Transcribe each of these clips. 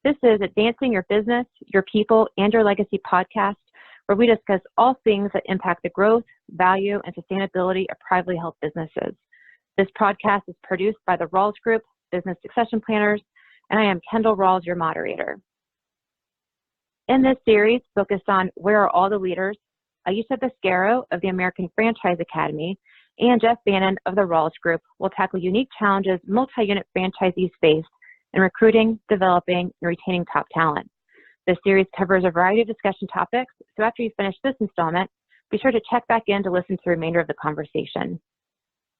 This is Advancing Your Business, Your People, and Your Legacy podcast, where we discuss all things that impact the growth, value, and sustainability of privately held businesses. This podcast is produced by the Rawls Group, Business Succession Planners, and I am Kendall Rawls, your moderator. In this series, focused on Where Are All the Leaders, Aicha Bascaro of the American Franchise Academy and Jeff Bannon of the Rawls Group will tackle unique challenges multi-unit franchisees face in recruiting, developing, and retaining top talent. This series covers a variety of discussion topics, so after you finish this installment, be sure to check back in to listen to the remainder of the conversation.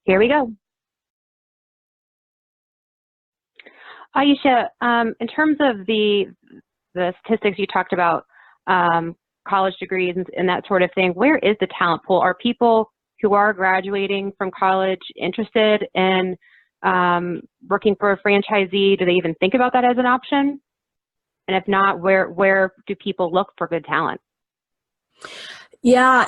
Here we go. Aicha, in terms of the statistics you talked about, college degrees and that sort of thing, where is the talent pool? Are people who are graduating from college interested in working for a franchisee? Do they even think about that as an option? And if not, where do people look for good talent? Yeah,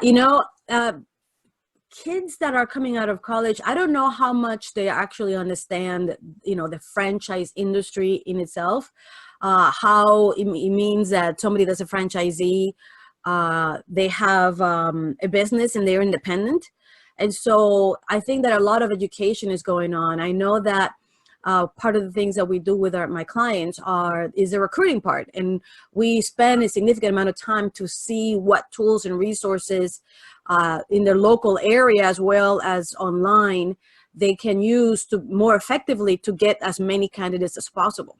kids that are coming out of college, I don't know how much they actually understand, the franchise industry in itself, how it means that somebody that's a franchisee, they have a business and they're independent. And so I think that a lot of education is going on. I know that part of the things that we do with my clients is the recruiting part. And we spend a significant amount of time to see what tools and resources in their local area as well as online they can use to more effectively to get as many candidates as possible.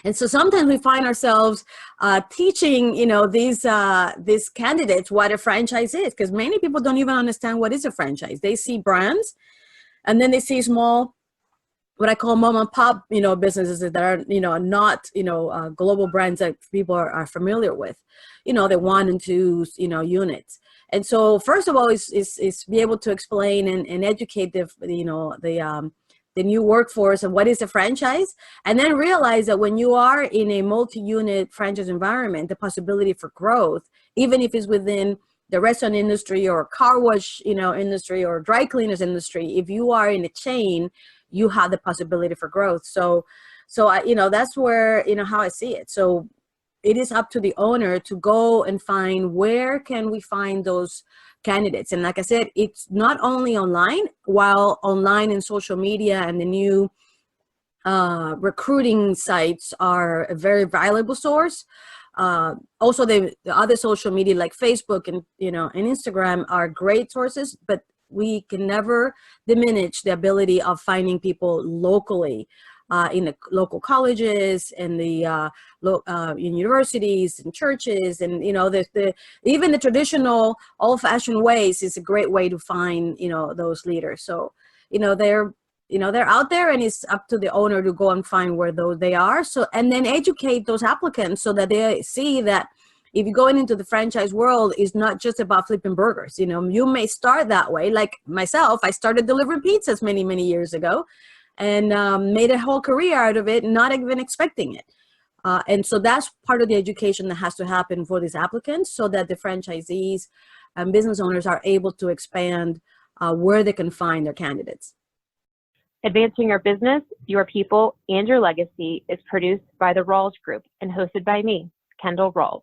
And so sometimes we find ourselves teaching, these candidates what a franchise is, because many people don't even understand what is a franchise. They see brands, and then they see small, what I call mom and pop, businesses that are, not, global brands that people are familiar with, the 1 and 2, units. And so first of all is be able to explain and educate the new workforce of what is a franchise, and then realize that when you are in a multi-unit franchise environment, the possibility for growth, even if it's within the restaurant industry or car wash, industry or dry cleaners industry, if you are in a chain, you have the possibility for growth. So I, that's where, how I see it. So it is up to the owner to go and find where can we find those candidates. And like I said, it's not only online, while online and social media and the new recruiting sites are a very valuable source. Also the other social media like Facebook and, and Instagram are great sources, but we can never diminish the ability of finding people locally in the local colleges and the in universities and churches, and even the traditional old-fashioned ways is a great way to find those leaders. So they're out there, and it's up to the owner to go and find where they are. So and then educate those applicants so that they see that if you're going into the franchise world, it's not just about flipping burgers. You may start that way. Like myself, I started delivering pizzas many years ago, and made a whole career out of it, not even expecting it. And so that's part of the education that has to happen for these applicants, so that the franchisees and business owners are able to expand where they can find their candidates. Advancing Your Business, Your People, and Your Legacy is produced by the Rawls Group and hosted by me, Kendall Rawls.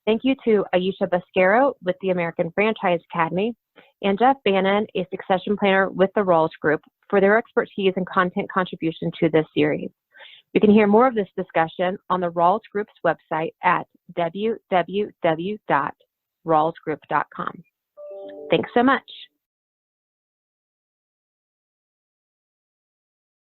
Thank you to Aicha Bascaro with the American Franchise Academy and Jeff Bannon, a succession planner with the Rawls Group, for their expertise and content contribution to this series. You can hear more of this discussion on the Rawls Group's website at www.rawlsgroup.com. Thanks so much.